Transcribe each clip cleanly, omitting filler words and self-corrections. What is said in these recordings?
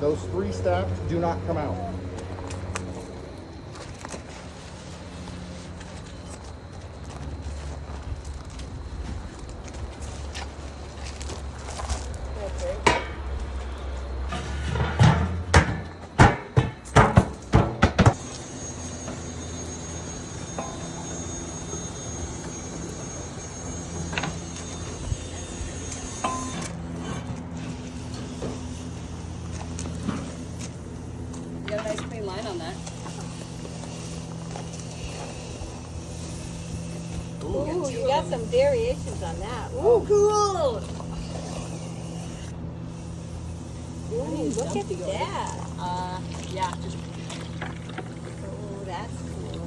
Those 3 steps do not come out. You got a nice clean line on that. Ooh, you got some variations on that. Ooh, cool. Ooh, look at that. Yeah, just Oh, that's cool.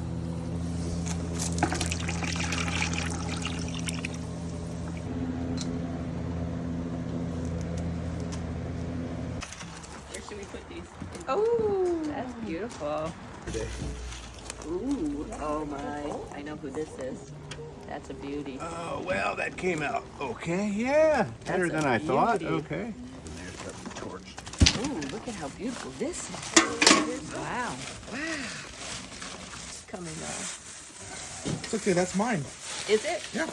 where should we put these? Oh, that's beautiful. Ooh, oh my. I know who this is. That's a beauty. Oh, well, that came out okay. Yeah, better That's than a I thought. beauty. Okay. And there's the torch. Ooh, look at how beautiful this is. Wow. It's coming off. It's okay, that's mine. Is it? Yeah.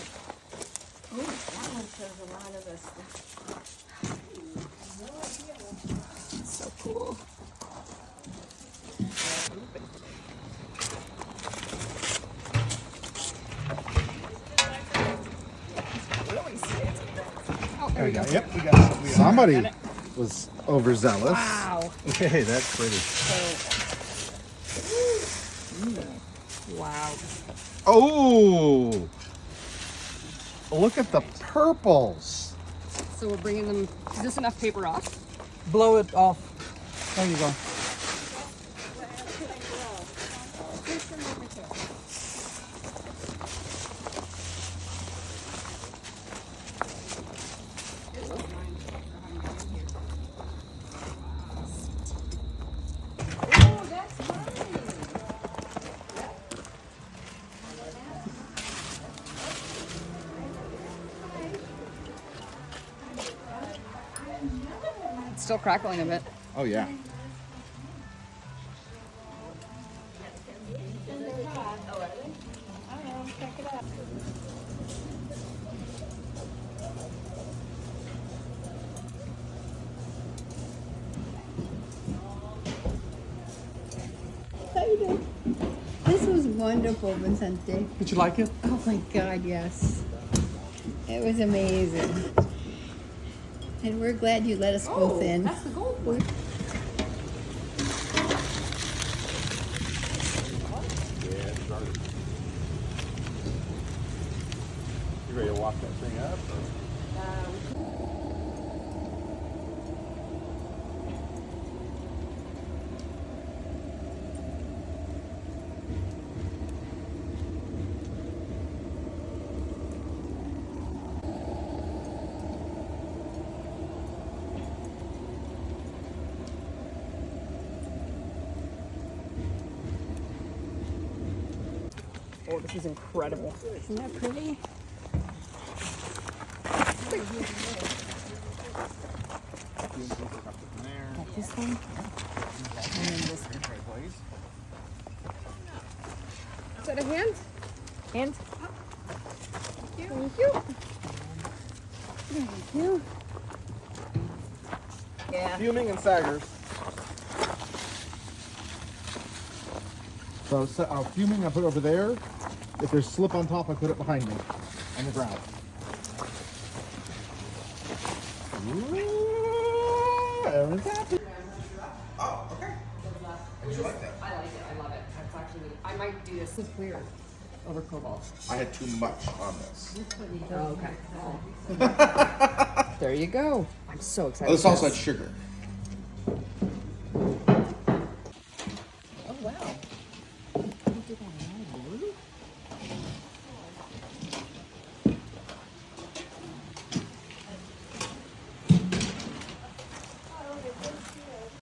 Ooh, that one shows a lot of us. So cool. There we go. Yep, we got it. Somebody was overzealous. Wow. Okay, that's pretty. Wow. Oh! Look at the purples. So we're bringing them. Is this enough paper off? Blow it off. There you go. Oh, that's mine. It's still crackling a bit. Oh, yeah. This was wonderful, Vicente. Did you like it? Oh my God, yes. It was amazing. And we're glad you let us both in. That's the gold one. You ready to walk that thing up? Oh, this is incredible. Isn't that pretty? Got this one. And then this one. Is that a hand? And Thank you. thank you. Yeah. Fuming and Saggers. So, fuming I put over there. If there's slip on top, I put it behind me on the ground. Ooh, everyone's happy. Oh, okay. Would you like that? I like it. I love it. That's actually. I might do this. It's clear over cobalt. I had too much on this. Oh, okay. There you go. I'm so excited. Oh, this for also this. had sugar.